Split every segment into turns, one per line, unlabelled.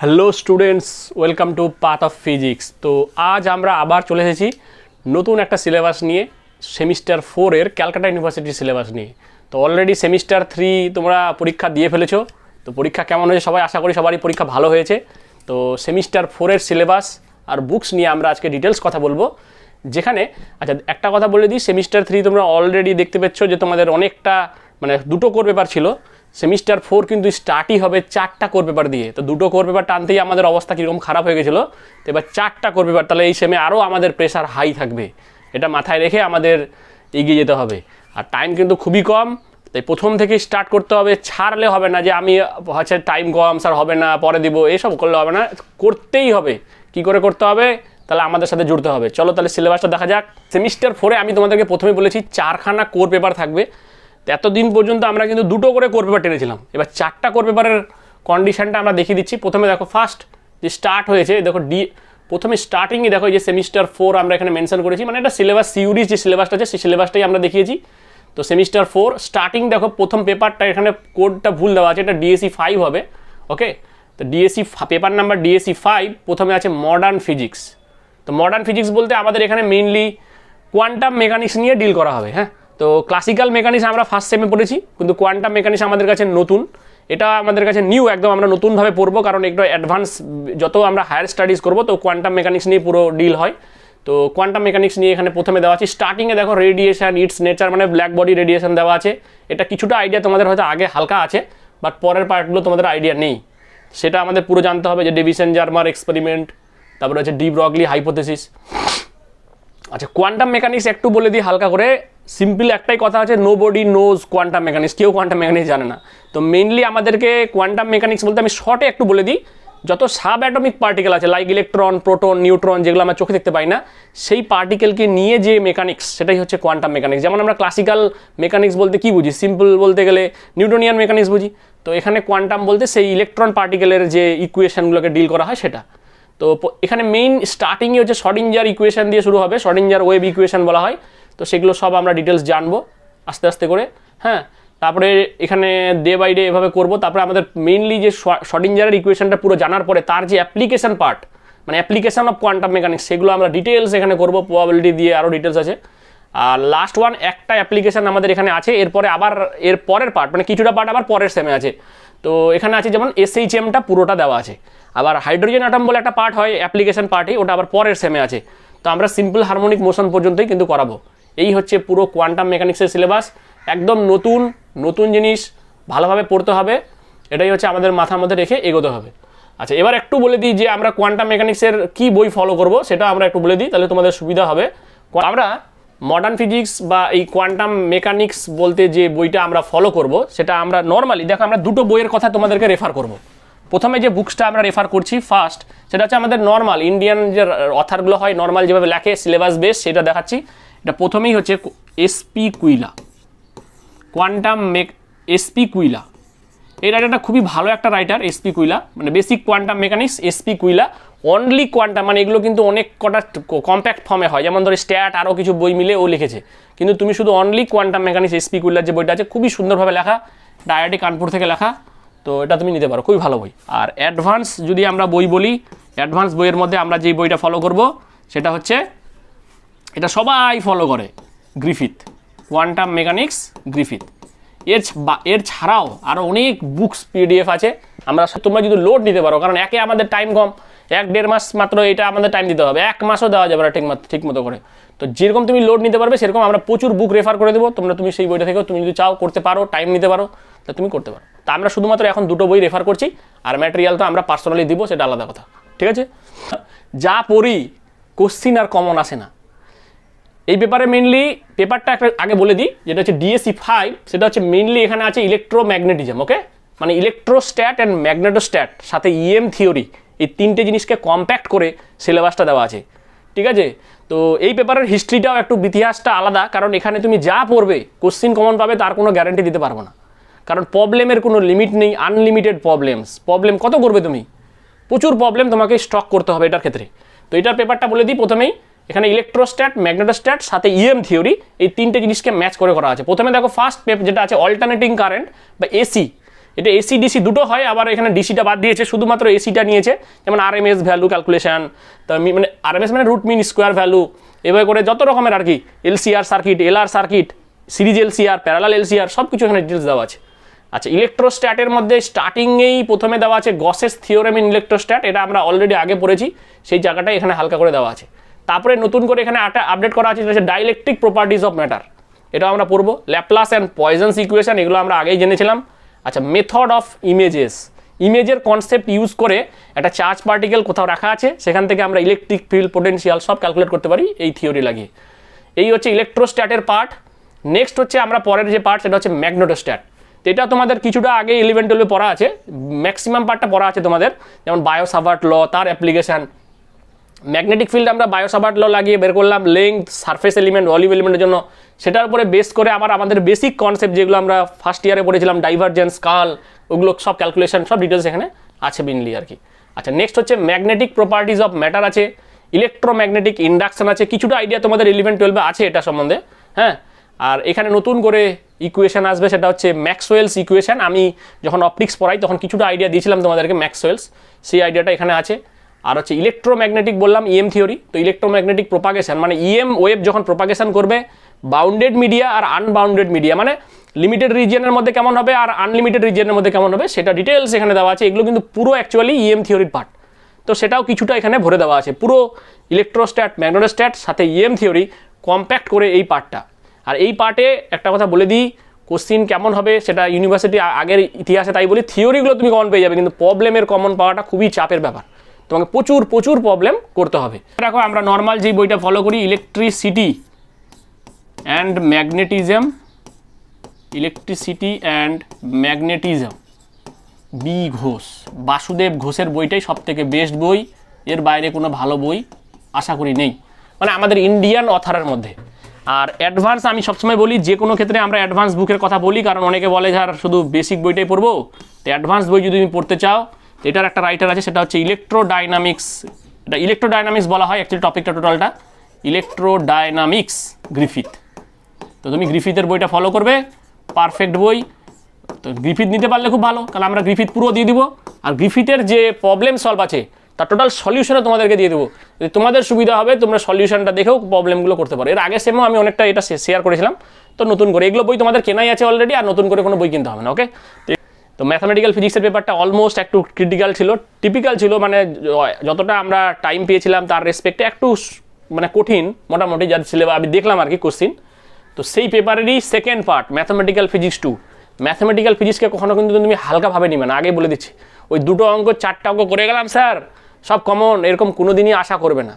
Hello students, welcome to path of physics. তো আজ আমরা আবার চলে এসেছি নতুন একটা সিলেবাস নিয়ে, সেমিস্টার 4-এর ক্যালকাটা ইউনিভার্সিটির সিলেবাস নিয়ে। তো অলরেডি সেমিস্টার 3 তোমরা পরীক্ষা দিয়ে ফেলেছো। তো পরীক্ষা কেমন হয়েছে সবাই, আশা করি সবারই পরীক্ষা ভালো হয়েছে। তো সেমিস্টার 4-এর সিলেবাস আর বুকস নিয়ে আমরা আজকে ডিটেলস কথা বলবো। যেখানে আচ্ছা একটা কথা বলে দিই, সেমিস্টার 3 তোমরা অলরেডি দেখতে পাচ্ছ যে তোমাদের অনেকটা দুটো কোর পেপার ছিল। সেমিস্টার 4 কিন্তু স্টার্টই হবে 4টা কোর পেপার দিয়ে। তো দুটো কোর পেপার টানতেই আমাদের অবস্থা কীরকম খারাপ হয়ে গেছিলো। তো এবার 4টা কোর পেপার, তাহলে এই সেমে আরও আমাদের প্রেশার হাই থাকবে। এটা মাথায় রেখে আমাদের এগিয়ে যেতে হবে। আর টাইম কিন্তু খুবই কম, তাই প্রথম থেকে স্টার্ট করতে হবে। ছাড়লে হবে না যে আমি হচ্ছে টাইম কম স্যার হবে না পরে দিব, এসব করলে হবে না, করতেই হবে। কি করে করতে হবে, তাহলে আমাদের সাথে জুড়তে হবে। চলো তাহলে সিলেবাসটা দেখা যাক। সেমিস্টার 4-এ আমি তোমাদেরকে প্রথমে বলেছি 4খানা কোর পেপার থাকবে। তো এতদিন পর্যন্ত আমরা কিন্তু দুটো করে কোর পেপার টেনেছিলাম। এবার 4টা কোর পেপারের কন্ডিশনটা আমরা দেখিয়ে দিচ্ছি। প্রথমে দেখো ফার্স্ট যে স্টার্ট হয়েছে, দেখো প্রথমে স্টার্টিংয়ে দেখো যে সেমিস্টার 4 আমরা এখানে মেনশন করেছি, এটা সিলেবাস সিউরিজ যে সিলেবাসটা আছে সেই সিলেবাসটাই আমরা দেখিয়েছি। তো সেমিস্টার 4 স্টার্টিং দেখো প্রথম পেপারটা এখানে কোডটা ভুল দেওয়া আছে, এটা ডিএসসি 5 হবে। ওকে, তো ডিএসসি পেপার নাম্বার ডিএসসি 5, প্রথমে আছে মডার্ন ফিজিক্স। তো মডার্ন ফিজিক্স বলতে আমাদের এখানে মেইনলি কোয়ান্টাম মেকানিক্স নিয়ে ডিল করা হবে। হ্যাঁ, তো ক্লাসিক্যাল মেকানিক্স আমরা ফার্স্ট সেমে পড়েছি, কিন্তু কোয়ান্টাম মেকানিক্স আমাদের কাছে নতুন। এটা আমাদের কাছে নিউ, একদম আমরা নতুনভাবে পড়বো, কারণ একটু অ্যাডভান্স যত আমরা হায়ার স্টাডিজ করবো তো কোয়ান্টাম মেকানিক্স নিয়ে পুরো ডিল হয়। তো কোয়ান্টাম মেকানিক্স নিয়ে এখানে প্রথমে দেওয়া আছে। স্টার্টিংয়ে দেখো radiation it's nature, black body radiation দেওয়া আছে। এটা কিছুটা আইডিয়া তোমাদের হয়তো আগে হালকা আছে, বাট পরের পার্টগুলো তোমাদের আইডিয়া নেই। সেটা আমাদের পুরো জানতে হবে, যে ডেভিসন জার্মার এক্সপেরিমেন্ট, তারপরে হচ্ছে ডি ব্রগলি হাইপোথেসিস। আচ্ছা, কোয়ান্টাম মেকানিক্স একটু বলে দিই হালকা করে। সিম্পল একটাই কথা আছে, nobody knows quantum mechanics, কেউ কোয়ান্টাম মেকানিক্স জানে না। তো মেইনলি আমাদেরকে কোয়ান্টাম মেকানিক্স বলতে আমি শর্টে একটু বলে দিই, যত সাব অ্যাটমিক পার্টিকেল আছে লাইক ইলেকট্রন, প্রোটন, নিউট্রন, যেগুলো আমরা চোখে দেখতে পাই না, সেই পার্টিকেলকে নিয়ে যে মেকানিক্স সেটাই হচ্ছে কোয়ান্টাম মেকানিক্স। যেমন আমরা ক্লাসিক্যাল মেকানিক্স বলতে কি বুঝি, সিম্পল বলতে গেলে নিউটনিয়ান মেকানিক্স বুঝি। তো এখানে কোয়ান্টাম বলতে সেই ইলেকট্রন পার্টিকেলের যে ইকুয়েশনগুলোকে ডিল করা হয় সেটা। তো এখানে মেইন স্টার্টিংয়ে হচ্ছে শর্ডিঞ্জার ইকুয়েশন দিয়ে শুরু হবে, শর্ডিঞ্জার ওয়েভ ইকুয়েশন বলা হয়। তো সেগুলো সব আমরা ডিটেলস জানবো আস্তে আস্তে করে। হ্যাঁ, তারপরে এখানে ডে বাই ডে এভাবে করবো। তারপরে আমাদের মেইনলি যে শর্ডিঞ্জারের ইকুয়েশনটা পুরো জানার পরে তার যে application part, application of quantum mechanics, সেগুলো আমরা ডিটেলস এখানে করবো। প্রবাবিলিটি দিয়ে আরও ডিটেলস আছে। আর লাস্ট ওয়ান একটা অ্যাপ্লিকেশন আমাদের এখানে আছে। এরপরে আবার এর পরের পার্ট, কিছুটা পার্ট আবার পরের সেমে আছে। তো এখানে আছে যেমন SHMটা পুরোটা দেওয়া আছে। আবার হাইড্রোজেন অ্যাটম বলে একটা পার্ট হয় অ্যাপ্লিকেশন পার্টে, ওটা আবার পরের সেমে আছে। তো আমরা সিম্পল হারমোনিক মোশন পর্যন্তই কিন্তু করাবো। এই হচ্ছে পুরো কোয়ান্টাম মেকানিক্সের সিলেবাস। একদম নতুন নতুন জিনিস, ভালোভাবে পড়তে হবে। এটাই হচ্ছে আমাদের মাথার মধ্যে রেখে এগোতে হবে। আচ্ছা, এবার একটু বলে দিই যে আমরা কোয়ান্টাম মেকানিক্সের কি বই ফলো করব, সেটা আমরা একটু বলে দিই, তাহলে তোমাদের সুবিধা হবে। আমরা মডার্ন ফিজিক্স বা এই কোয়ান্টাম মেকানিক্স বলতে যে বইটা আমরা ফলো করব, সেটা আমরা নর্মালি দেখো আমরা দুটো বইয়ের কথা তোমাদেরকে রেফার করব। প্রথমে যে বুকসটা আমরা রেফার করছি ফার্স্ট, সেটা হচ্ছে আমাদের নর্মাল ইন্ডিয়ান যে অথারগুলো হয়, নর্মাল যেভাবে লেখে সিলেবাস বেস, সেটা দেখাচ্ছি। এটা প্রথমেই হচ্ছে SP কুইলা, কোয়ান্টাম SP কুইলা। এই রাইটারটা খুবই ভালো একটা writer, SP কুইলা, basic quantum mechanics SP কুইলা। Only quantum, এগুলো কিন্তু অনেক কটা কম্প্যাক্ট ফর্মে হয়, যেমন ধরো স্ট্যাট আরও কিছু বই মিলে ও লিখেছে। কিন্তু তুমি শুধু অনলি কোয়ান্টাম মেকানিক্স SP কুইলার যে বইটা আছে, খুবই সুন্দরভাবে লেখা, IIT কানপুর থেকে লেখা। তো এটা তুমি নিতে পারো, খুবই ভালো বই। আর অ্যাডভান্স যদি আমরা বই বলি, অ্যাডভান্স বইয়ের মধ্যে আমরা যেই বইটা ফলো করব সেটা হচ্ছে, এটা সবাই ফলো করে, গ্রিফিথ, কোয়ান্টাম মেকানিক্স গ্রিফিথ। এর ছাড়াও আরও অনেক বুকস PDF আছে। তোমরা যদি লোড নিতে পারো, কারণ একে আমাদের টাইম কম, 1-1.5 মাস মাত্র এটা আমাদের টাইম দিতে হবে, 1 মাসও দেওয়া যাবে না ঠিক মতো করে। তো যেরকম তুমি লোড নিতে পারবে সেরকম আমরা প্রচুর বুক রেফার করে দেবো। তুমি সেই বইটা থেকেও তুমি যদি চাও করতে পারো, টাইম নিতে পারো, তা তুমি করতে পারো। তা আমরা শুধুমাত্র এখন দুটো বই রেফার করছি, আর ম্যাটেরিয়াল তো আমরা পার্সোনালি দিব, সেটা আলাদা কথা। ঠিক আছে, যা পড়ি কোশ্চিন আর কমন আসে না এই পেপারে। মেইনলি পেপারটা একটা আগে বলে দিই, যেটা হচ্ছে DSC 5, সেটা হচ্ছে মেইনলি এখানে আছে ইলেকট্রোম্যাগনেটিজম। ওকে, ইলেকট্রোস্ট্যাট অ্যান্ড ম্যাগনেটোস্ট্যাট সাথে EM থিওরি, এই তিনটে জিনিসকে কম্প্যাক্ট করে সিলেবাসটা দেওয়া আছে। ঠিক আছে, তো এই পেপারের হিস্ট্রিটাও একটু ইতিহাসটা আলাদা, কারণ এখানে তুমি যা পড়বে কোশ্চিন কমন পাবে তার কোনো গ্যারান্টি দিতে পারবো না, কারণ প্রবলেমের কোনো লিমিট নেই, আনলিমিটেড প্রবলেম কত করবে তুমি, প্রচুর প্রবলেম তোমাকে স্টক করতে হবে এটার ক্ষেত্রে। তো এটার পেপারটা বলে দিই প্রথমেই, এখানে ইলেকট্রোস্ট্যাট, ম্যাগনেটোস্ট্যাট সাথে EM থিওরি, এই তিনটে জিনিসকে ম্যাচ করে করা আছে। প্রথমে দেখো ফার্স্ট যেটা আছে অল্টারনেটিং কারেন্ট বা AC, এটা এসি ডিসি দুটো হয়, আবার এখানে ডিসিটা বাদ দিয়েছে, শুধুমাত্র এসিটা নিয়েছে, যেমন আরএমএস ভ্যালু ক্যালকুলেশন, তো মানে আরএমএস মানে রুট মিন স্কোয়ার ভ্যালু, এভাবে করে যত রকমের আর কি LCR circuit, LR circuit, series LCR, parallel LCR, সব কিছু এখানে ডিটেলস দেওয়া আছে। আচ্ছা, ইলেকট্রোস্ট্যাটের মধ্যে স্টার্টিংয়েই প্রথমে দেওয়া আছে গসেস থিওরেম ইন ইলেকট্রোস্ট্যাট, এটা আমরা অলরেডি আগে পড়েছি, সেই জায়গাটাই এখানে হালকা করে দেওয়া আছে। তারপরে নতুন করে এখানে আপডেট করা আছে, সেটা হচ্ছে ডাইলেকট্রিক প্রপার্টিজ অফ ম্যাটার, এটাও আমরা পড়বো। ল্যাপ্লাস অ্যান্ড পয়জনস ইকুয়েশন, এগুলো আমরা আগেই জেনেছিলাম। আচ্ছা, মেথড অফ ইমেজেস, ইমেজের কনসেপ্ট ইউজ করে একটা চার্জ পার্টিকেল কোথাও রাখা আছে, সেখান থেকে আমরা ইলেকট্রিক ফিল্ড, পোটেনশিয়াল সব ক্যালকুলেট করতে পারি এই থিওরি লাগিয়ে। এই হচ্ছে ইলেকট্রোস্ট্যাটের পার্ট। নেক্সট হচ্ছে আমরা পরের যে পার্ট, সেটা হচ্ছে ম্যাগনেটোস্ট্যাট। তো এটা তোমাদের কিছুটা আগে 11-12 পড়া আছে, ম্যাক্সিমাম পার্টটা পড়া আছে তোমাদের, যেমন বায়ো-সাভার্ট ল, তার অ্যাপ্লিকেশান। ম্যাগনেটিক ফিল্ড আমরা বায়ো-সাভার্ট ল লাগিয়ে বের করলাম, লেংথ, সারফেস এলিমেন্ট, ভলিউম এলিমেন্টের জন্য, সেটার উপরে বেস করে আবার আমাদের বেসিক কনসেপ্ট যেগুলো আমরা ফার্স্ট ইয়ারে পড়েছিলাম, ডাইভারজেন্স, কার্ল, ওগুলো সব ক্যালকুলেশন, সব ডিটেলস এখানে আছে মেনলি আর কি। আচ্ছা, নেক্সট হচ্ছে ম্যাগনেটিক প্রপার্টিজ অফ ম্যাটার আছে, ইলেকট্রোম্যাগনেটিক ইন্ডাকশন আছে, কিছুটা আইডিয়া তোমাদের 11-12 আছে এটা সম্বন্ধে, হ্যাঁ। আর এখানে নতুন করে ইকুয়েশন আসবে, সেটা হচ্ছে ম্যাক্সওয়েলস ইকুয়েশন। আমি যখন অপটিক্স পড়াই তখন কিছুটা আইডিয়া দিয়েছিলাম তোমাদেরকে ম্যাক্সওয়েলস, সেই আইডিয়াটা এখানে আছে। আর হচ্ছে ইলেকট্রোম্যাগনেটিক বললাম, ইএম থিওরি। তো ইলেকট্রোম্যাগনেটিক প্রোপাগেশন মানে ইএম ওয়েভ যখন প্রোপাগেশন করবে, বাউন্ডেড মিডিয়া আর আনবাউন্ডেড মিডিয়া, মানে লিমিটেড রিজিয়নের মধ্যে কেমন হবে আর আনলিমিটেড রিজিয়নের মধ্যে কেমন হবে, সেটা ডিটেলস এখানে দেওয়া আছে। এগুলো কিন্তু পুরো অ্যাকচুয়ালি ইএম থিওরির পার্ট, তো সেটাও কিছুটা এখানে ভরে দেওয়া আছে। পুরো ইলেকট্রোস্ট্যাট, ম্যাগনেটোস্ট্যাট সাথে ইএম থিওরি কম্প্যাক্ট করে এই পার্টটা। আর এই পার্টে একটা কথা বলে দিই, কোশ্চিন কেমন হবে সেটা ইউনিভার্সিটি আগের ইতিহাসে তাই বলি, থিওরিগুলো তুমি কমন পেয়ে যাবে, কিন্তু প্রবলেমের কমন পাওয়াটা খুবই চাপের ব্যাপার, তোমাকে প্রচুর প্রচুর প্রবলেম করতে হবে। দেখো, আমরা নর্মাল যেই বইটা ফলো করি, electricity and magnetism, electricity and magnetism, B Ghosh, Basudeb ঘোষের বইটাই সব থেকে বেস্ট বই, এর বাইরে কোনো ভালো বই আশা করি নেই, মানে আমাদের ইন্ডিয়ান অথারের মধ্যে। আর অ্যাডভান্স আমি সবসময় বলি, যে কোনো ক্ষেত্রে আমরা অ্যাডভান্স বুকের কথা বলি, কারণ অনেকে বলে যার শুধু বেসিক বইটাই পড়বো। তো অ্যাডভান্স বই যদি তুমি পড়তে চাও, এটার একটা রাইটার আছে, সেটা হচ্ছে ইলেকট্রোডাইনামিক্স, এটা ইলেকট্রোডাইনামিক্স বলা হয় অ্যাকচুয়ালি টপিকটা, টোটালটা ইলেকট্রোডাইনামিক্স, গ্রিফিথ। তো তুমি গ্রিফিথের বইটা ফলো করবে, পারফেক্ট বই। তো গ্রিফিথ নিতে পারলে খুব ভালো, কারণ আমরা গ্রিফিথ পুরো দিয়ে দিব, আর গ্রিফিথের যে প্রবলেম সলভ আছে তার টোটাল সলিউশনও তোমাদেরকে দিয়ে দেবো, তোমাদের সুবিধা হবে, তোমরা সলিউশনটা দেখেও প্রবলেমগুলো করতে পারো। এর আগে সেমও আমি অনেকটা এটা শেয়ার করেছিলাম, তো নতুন করে এগুলো বই তোমাদের কেনাই আছে অলরেডি, আর নতুন করে কোনো বই কিনতে হবে না, ওকে। তো ম্যাথামেটিক্যাল ফিজিক্সের পেপারটা অলমোস্ট একটু ক্রিটিক্যাল ছিল, টিপিক্যাল ছিল, মানে যতটা আমরা টাইম পেয়েছিলাম তার রেসপেক্টে একটু মানে কঠিন মোটামুটি, যার সিলেবাস আমি দেখলাম আর কি কোশ্চিন। তো সেই পেপারেরই second part, mathematical physics 2। Mathematical ফিজিক্সকে কখনো কিন্তু তুমি হালকাভাবে নিবে না, আগে বলে দিচ্ছি। ওই দুটো অঙ্ক, 4টা অঙ্ক করে গেলাম স্যার সব কমন, এরকম কোনো দিনই আশা করবে না,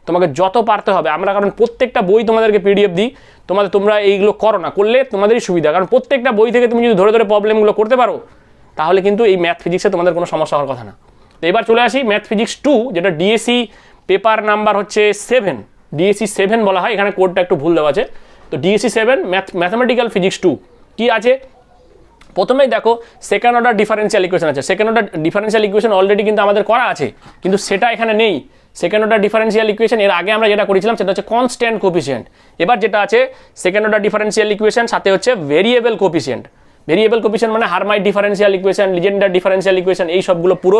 তোমাকে যত পারতে হবে। আমরা কারণ প্রত্যেকটা বই তোমাদেরকে পিডিএফ দিই, তোমরা এইগুলো করো না, করলে তোমাদেরই সুবিধা, কারণ প্রত্যেকটা বই থেকে তুমি যদি ধরে ধরে প্রবলেমগুলো করতে পারো, তাহলে কিন্তু এই ম্যাথ ফিজিক্সে তোমাদের কোনো সমস্যা হওয়ার কথা না। তো এবার চলে আসি ম্যাথ ফিজিক্স 2, যেটা ডিএসসি পেপার নাম্বার হচ্ছে 7, ডিএসসি 7 বলা হয়, এখানে কোডটা একটু ভুল দেওয়া আছে। তো ডিএসসি 7 ম্যাথমেটিক্যাল ফিজিক্স 2 কি আছে, প্রথমেই দেখো সেকেন্ড অর্ডার ডিফারেন্সিয়াল ইকুয়েশন আছে। Second order differential equation already কিন্তু আমাদের করা আছে, কিন্তু সেটা এখানে নেই। সেকেন্ড অর্ডার ডিফারেন্সিয়াল ইকুয়েশন এর আগে আমরা যেটা করেছিলাম সেটা হচ্ছে কনস্ট্যান্ট কোফিসিয়েন্ট। এবার যেটা আছে সেকেন্ড অর্ডার ডিফারেন্সিয়াল ইকুয়েশন, সাথে হচ্ছে ভেরিয়েবল কোফিসিয়েন্ট। ভেরিয়েবল কোফিসিয়েন্ট মানে Hermite differential equation, Legendre differential equation, এই সবগুলো পুরো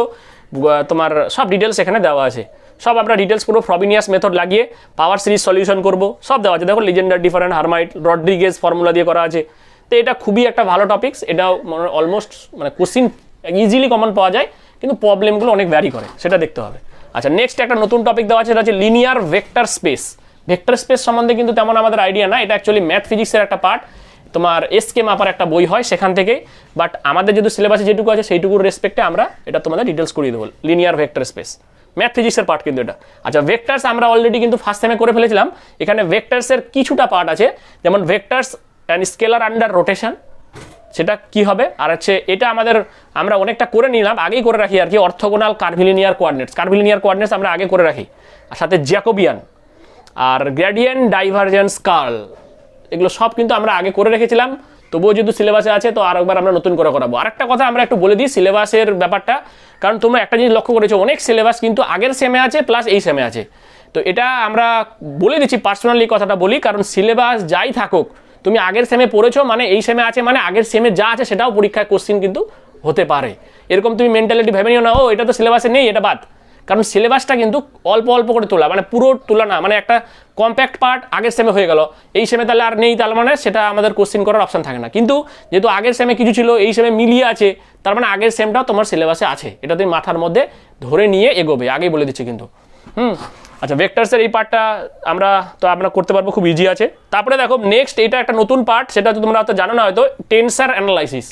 তোমার সব ডিটেলস এখানে দেওয়া আছে। সব আমরা ডিটেলস পুরো ফ্রবিনিয়াস মেথড লাগিয়ে পাওয়ার সিরিজ সলিউশন করব, সব দেওয়া আছে। দেখো Legendre different, Hermite, Rodriguez formula দিয়ে করা আছে। তো এটা খুবই একটা ভালো টপিকস, এটাও অলমোস্ট মানে কোশ্চিন ইজিলি কমন পাওয়া যায়, কিন্তু প্রবলেমগুলো অনেক ভ্যারি করে, সেটা দেখতে হবে। আচ্ছা, নেক্সট একটা নতুন টপিক দেওয়া আছে, সেটা হচ্ছে linear vector space. Vector space সম্বন্ধে কিন্তু তেমন আমাদের আইডিয়া না, এটা অ্যাকচুয়ালি ম্যাথ ফিজিক্সের একটা পার্ট, তোমার এসকে মাপার একটা বই হয় সেখান থেকে, বাট আমাদের যেহেতু সিলেবাসে যেটুকু আছে সেইটুকুর রেসপেক্টে আমরা এটা তোমাদের ডিটেলস করিয়ে দেবো। লিনিয়ার ভেক্টর স্পেস ম্যাথ ফিজিক্সের পার্ট কিন্তু এটা। আচ্ছা, ভেক্টরস আমরা অলরেডি কিন্তু ফার্স্ট সেমে করে ফেলেছিলাম, এখানে ভেক্টরসের কিছুটা পার্ট আছে, যেমন vectors and scalar under rotation, সেটা কি হবে। আর হচ্ছে এটা আমরা অনেকটা করে নিলাম, আগেই করে রাখি আর কি, orthogonal curvilinear coordinates. Curvilinear coordinates আমরা আগে করে রাখি, আর সাথে জ্যাকোবিয়ান আর গ্রেডিয়েন্ট ডাইভারজেন্স কার্ল, এগুলো সব কিন্তু আমরা আগে করে রেখেছিলাম, তবুও যেহেতু সিলেবাসে আছে তো আরেকবার আমরা নতুন করে করাবো। আরেকটা কথা আমরা একটু বলে দিই সিলেবাসের ব্যাপারটা, কারণ তোমরা একটা জিনিস লক্ষ্য করেছো, অনেক সিলেবাস কিন্তু আগের সেমে আছে প্লাস এই সেমে আছে। তো এটা আমরা বলে দিচ্ছি, পার্সোনালি কথাটা বলি, কারণ সিলেবাস যাই থাকুক, তুমি আগের সেমে পড়েছো মানে এই সেমে আছে, মানে আগের সেমে যা আছে সেটাও পরীক্ষায় কোশ্চিন কিন্তু হতে পারে, এরকম তুমি মেন্টালিটি ভেবে নিও না ও এটা তো সিলেবাসে নেই, এটা বাদ। কারণ সিলেবাসটা কিন্তু অল্প অল্প করে তোলা, মানে পুরো তোলা না, মানে একটা কম্প্যাক্ট পার্ট আগের সেমে হয়ে গেল, এই সেমে তাহলে আর নেই, তার মানে সেটা আমাদের কোশ্চেন করার অপশন থাকে না। কিন্তু যেহেতু আগের সেমে কিছু ছিল, এই সেমে মিলিয়ে আছে, তার মানে আগের সেমটাও তোমার সিলেবাসে আছে, এটা তুমি মাথার মধ্যে ধরে নিয়ে এগোবে, আগেই বলে দিচ্ছি কিন্তু। আচ্ছা, ভেক্টরসের এই পার্টটা আমরা করতে পারবো, খুব ইজি আছে। তারপরে দেখো নেক্সট, এটা একটা নতুন পার্ট, সেটা তো তোমরা হয়তো জানো না, হয়তো টেন্সার অ্যানালাইসিস।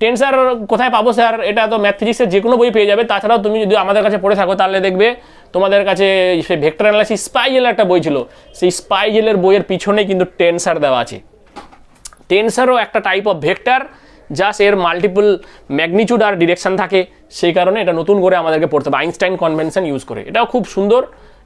টেন্সার কোথায় পাবো স্যার? এটা তো ম্যাথ ফিজিক্সের যে কোনো বই পেয়ে যাবে। তাছাড়াও তুমি যদি আমাদের কাছে পড়ে থাকো তাহলে দেখবে তোমাদের কাছে সেই ভেক্টর অ্যানালাইসিস স্পাইজেলের একটা বই ছিল, সেই স্পাইজেলের বইয়ের পিছনে কিন্তু টেন্সার দেওয়া আছে। টেন্সারও একটা টাইপ অফ ভেক্টর, জাস্ট এর মাল্টিপল ম্যাগনিটিউড আর ডিরেকশন থাকে, সেই কারণে এটা নতুন করে আমাদেরকে পড়তে হবে আইনস্টাইন কনভেনশন ইউজ করে। এটাও খুব সুন্দর,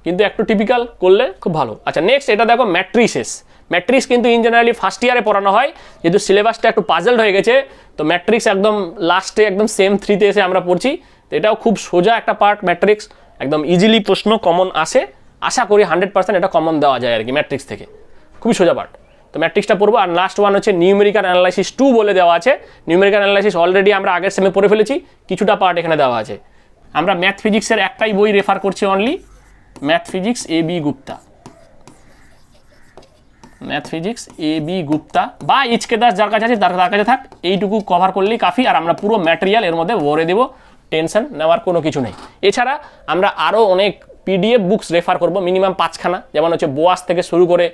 কিন্তু একটু টিপিক্যাল করলে খুব ভালো। আচ্ছা, নেক্সট এটা দেখো ম্যাট্রিসেস। ম্যাট্রিক্স কিন্তু ইন জেনারেলি ফার্স্ট ইয়ারে পড়ানো হয়, যেহেতু সিলেবাসটা একটু পাজলড হয়ে গেছে, তো ম্যাট্রিক্স একদম লাস্টে একদম সেম 3-তে এসে আমরা পড়ছি। তো এটাও খুব সোজা একটা পার্ট, ম্যাট্রিক্স একদম ইজিলি প্রশ্ন কমন আসে, আশা করি 100% এটা কমন দেওয়া যায় আর কি ম্যাট্রিক্স থেকে, খুবই সোজা পার্ট। তো ম্যাট্রিক্সটা পড়বো। আর লাস্ট ওয়ান হচ্ছে নিউমেরিক্যাল অ্যানালাইসিস 2 বলে দেওয়া আছে। নিউমেরিক্যাল অ্যানালাইসিস অলরেডি আমরা আগের সেমে পড়ে ফেলেছি, কিছুটা পার্ট এখানে দেওয়া আছে। আমরা ম্যাথ ফিজিক্সের একটাই বই রেফার করছি only, math physics A.B. Gupta, math physics A.B. Gupta বা এইচ.কে দাস, যার কাছে আছে তার কাছে থাক, এইটুকু কভার করলেই কাফি। আর আমরা পুরো ম্যাটেরিয়াল এর মধ্যে ভরে দেবো, টেনশন নেওয়ার কোনো কিছু নেই। এছাড়া আমরা আরও অনেক PDF বুকস রেফার করব, মিনিমাম 5খানা, যেমন হচ্ছে বোয়াস থেকে শুরু করে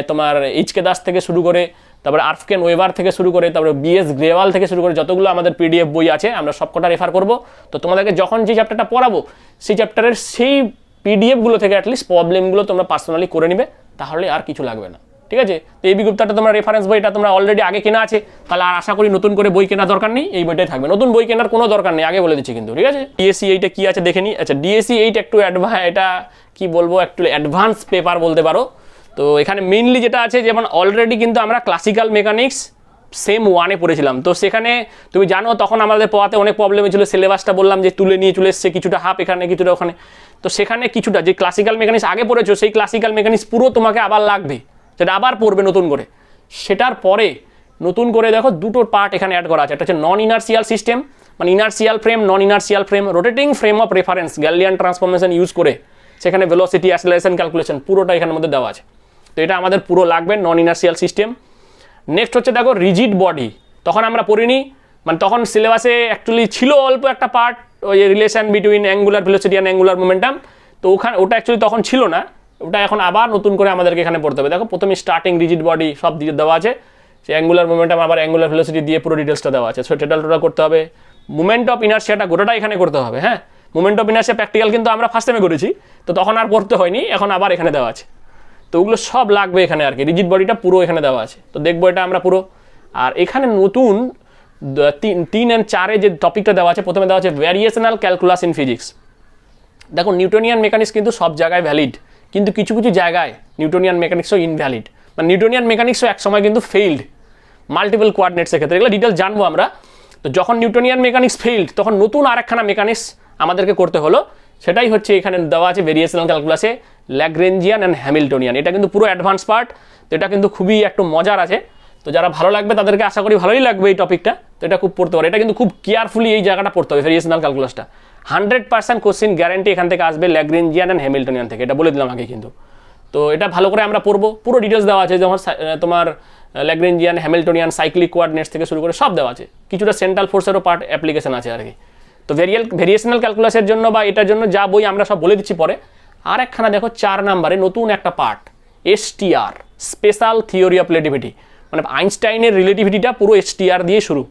তোমার এইচ.কে দাস থেকে শুরু করে, তারপরে আরফকেন ওয়েবার থেকে শুরু করে, তারপরে B.S. গ্রেওয়াল থেকে শুরু করে যতগুলো আমাদের PDF বই আছে আমরা সবকটা রেফার করব। তো তোমাদেরকে যখন যে চ্যাপ্টারটা পড়াবো সেই চ্যাপ্টারের সেই PDF-গুলো থেকে অ্যাটলিস্ট প্রবলেমগুলো তোমরা পার্সোনালি করে নিবে, তাহলে আর কিছু লাগবে না, ঠিক আছে? তো A.B. গুপ্তাটা তোমরা রেফারেন্স বই, এটা তোমরা অলরেডি আগে কেনা আছে, তাহলে আর আশা করি নতুন করে বই কেনার দরকার নেই, এই বইটাই থাকবে, নতুন বই কেনার কোনো দরকার নেই, আগে বলে দিচ্ছি কিন্তু, ঠিক আছে? DSC 8-এ কি আছে দেখে নিই। আচ্ছা, DSC 8 একটু এটা কি বলবো, একটু অ্যাডভান্স পেপার বলতে পারো। তো এখানে মেইনলি যেটা আছে, যেমন অলরেডি কিন্তু আমরা ক্লাসিক্যাল মেকানিক্স সেম 1-এ পড়েছিলাম, তো সেখানে তুমি জানো তখন আমাদের পড়াতে অনেক প্রবলেম হয়েছিল, সিলেবাসটা বললাম যে তুলে নিয়ে চলে এসছে, কিছুটা হাফ এখানে কিছুটা ওখানে। তো সেখানে কিছুটা যে ক্লাসিক্যাল মেকানিক্স আগে পড়েছো, সেই ক্লাসিক্যাল মেকানিক্স পুরো তোমাকে আবার লাগবে, সেটা আবার পড়বে নতুন করে। সেটার পরে নতুন করে দেখো দুটো পার্ট এখানে অ্যাড করা আছে, একটা হচ্ছে নন ইনার্সিয়াল সিস্টেম, মানে inertial frame, non inertial frame, rotating frame of reference, Galilean transformation use করে সেখানে ভেলোসিটি, অ্যাক্সেলারেশন ক্যালকুলেশন পুরোটা এখানের মধ্যে দেওয়া আছে। তো এটা আমাদের পুরো লাগবে, নন ইনার্সিয়াল সিস্টেম। নেক্সট হচ্ছে দেখো রিজিড বডি, তখন আমরা পড়িনি, মানে তখন সিলেবাসে অ্যাকচুয়ালি ছিল অল্প একটা পার্ট, ওই relation between angular velocity and angular momentum, তো ওটা অ্যাকচুয়ালি তখন ছিল না, ওটা এখন আবার নতুন করে আমাদেরকে এখানে পড়তে হবে। দেখো প্রথমে স্টার্টিং রিজিড বডি সব দিয়ে দেওয়া আছে, সে অ্যাঙ্গুলার মোমেন্টাম আবার অ্যাঙ্গুলার ভেলোসিটি দিয়ে পুরো ডিটেলসটা দেওয়া আছে। সো টোটাল করতে হবে, মুভমেন্ট অফ ইনার্সিয়াটা গোটাটা এখানে করতে হবে। হ্যাঁ, মুভমেন্ট অফ ইনার্সিয়া প্র্যাকটিক্যাল কিন্তু আমরা ফার্স্ট টাইমে করেছি, তো তখন আর পড়তে হয়নি, এখন আবার এখানে দেওয়া আছে। তো ওগুলো সব লাগবে এখানে আর কি, রিজিড বডিটা পুরো এখানে দেওয়া আছে, তো দেখবো এটা আমরা পুরো। আর এখানে নতুন 3 and 4-এ যে টপিকটা দেওয়া আছে, প্রথমে দেওয়া আছে ভ্যারিয়েশনাল ক্যালকুলাস ইন ফিজিক্স। দেখো নিউটনিয়ান মেকানিক্স কিন্তু সব জায়গায় ভ্যালিড, কিন্তু কিছু কিছু জায়গায় নিউটনিয়ান মেকানিক্সও ইনভ্যালিড, মানে নিউটনিয়ান মেকানিক্সও এক সময় কিন্তু ফেইল্ড মাল্টিপল কোঅর্ডিনেটসের ক্ষেত্রে, এগুলো ডিটেল জানবো আমরা। তো যখন নিউটনিয়ান মেকানিক্স ফেইল্ড, তখন নতুন আরেকখানা মেকানিক্স আমাদেরকে করতে হলো, সেটাই হচ্ছে এখানে দেওয়া আছে ভেরিয়েশনাল ক্যালকুলাসে ল্যাগ্রেঞ্জিয়ান অ্যান্ড হ্যামিল্টনিয়ান। এটা কিন্তু পুরো অ্যাডভান্স পার্ট, তো এটা কিন্তু খুবই একটু মজার আছে, তো যারা ভালো লাগবে তাদেরকে আশা করি ভালোই লাগবে এই টপিকটা, তো এটা খুব পড়তে পারে। এটা কিন্তু খুব কেয়ারফুলি এই জায়গাটা পড়তে হবে, ভেরিয়েশনাল ক্যালকুলাসটা 100% কোশ্চেন গ্যারান্টি এখান থেকে আসবে, ল্যাগ্রেঞ্জিয়ান অ্যান্ড হ্যামিল্টনিয়ান থেকে, এটা বলে দিলাম আগে কিন্তু। তো এটা ভালো করে আমরা পড়বো, পুরো ডিটেলস দেওয়া আছে, যেমন তোমার ল্যাগ্রেঞ্জিয়ান, হ্যামিল্টনিয়ান, সাইক্লিক কোঅর্ডিনেটস থেকে শুরু করে সব দেওয়া আছে, কিছুটা সেন্ট্রাল ফোর্সেরও পার্ট অ্যাপ্লিকেশন আছে আর কি। তো ভেরিয়েশনাল ক্যালকুলাসের জন্য বা এটার জন্য যা বই আমরা সব বলে দিচ্ছি পরে। আর একখানা দেখো 4 নম্বরে নতুন একটা part, STR, special theory of relativity, মানে আইনস্টাইনের রিলেটিভিটিটা পুরো STR দিয়ে শুরু।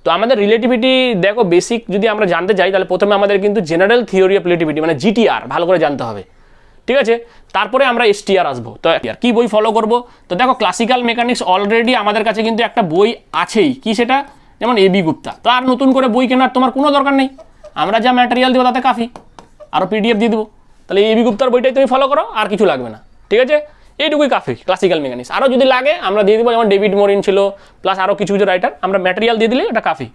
তো আমাদের রিলেটিভিটি দেখো বেসিক যদি আমরা জানতে চাই, তাহলে প্রথমে আমাদের কিন্তু জেনারেল থিওরি অফ রিলেটিভিটি মানে GTR ভালো করে জানতে হবে, ঠিক আছে? তারপরে আমরা STR আসবো। তো কি বই ফলো করব? তো দেখো ক্লাসিক্যাল মেকানিক্স অলরেডি আমাদের কাছে কিন্তু একটা বই আছেই, কি সেটা, যেমন A.B. গুপ্তা। তো আর নতুন করে বই কেনার তোমার কোনো দরকার নেই, আমরা যা ম্যাটেরিয়াল দেবো তাতে কাফি, আরও PDF দিয়ে দেবো, তাহলে A.B. গুপ্তার বইটাই তুমি ফলো করো, আর কিছু লাগবে না, ঠিক আছে? এইটুকুই কাফি ক্লাসিক্যাল মেকানিক্স। আরও যদি লাগে আমরা দিয়ে দেবো, যেমন ডেভিড মরিন ছিল, প্লাস আরও কিছু কিছু রাইটার, আমরা ম্যাটেরিয়াল দিয়ে দিলে এটা কাফি।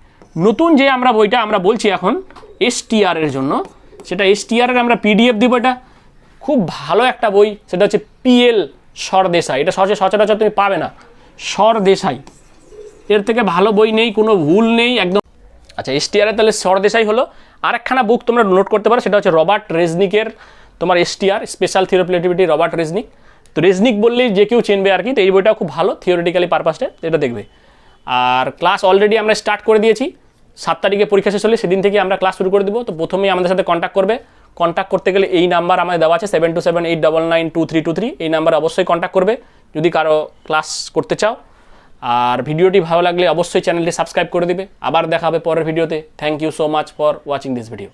নতুন যে আমরা বইটা আমরা বলছি এখন STR এর জন্য, সেটা STR এর আমরা PDF দিব, এটা খুব ভালো একটা বই, সেটা হচ্ছে PL সরদেশাই। এটা সচরাচর তুমি পাবে না, সরদেশাই, এর থেকে ভালো বই নেই, কোনো ভুল নেই একদম। আচ্ছা, এসটিআর তাহলে সরদেশাই হলো। আর একখানা বুক তোমরা নোট করতে পারো, সেটা হচ্ছে রবার্ট রেজনিকের তোমার STR, special theory of relativity, Robert রেজনিক। তো রেজনিক বললেই যে কেউ চিনবে আর কি। তো এই বইটাও খুব ভালো থিওরিটিক্যালি পারপাসটা, এটা দেখবে। আর ক্লাস অলরেডি আমরা স্টার্ট করে দিয়েছি। 7 তারিখে পরীক্ষা শেষ হলে সেদিন থেকে আমরা ক্লাস শুরু করে দেবো। তো প্রথমেই আমাদের সাথে কন্ট্যাক্ট করবে। কন্ট্যাক্ট করতে গেলে এই নাম্বার আমাদের দেওয়া আছে 7278992323, এই নাম্বারে অবশ্যই কন্ট্যাক্ট করবে যদি কারো ক্লাস করতে চাও। আর ভিডিওটি ভালো লাগলে অবশ্যই চ্যানেলটি সাবস্ক্রাইব করে দিবে। আবার দেখা হবে পরের ভিডিওতে। Thank you so much for watching this video.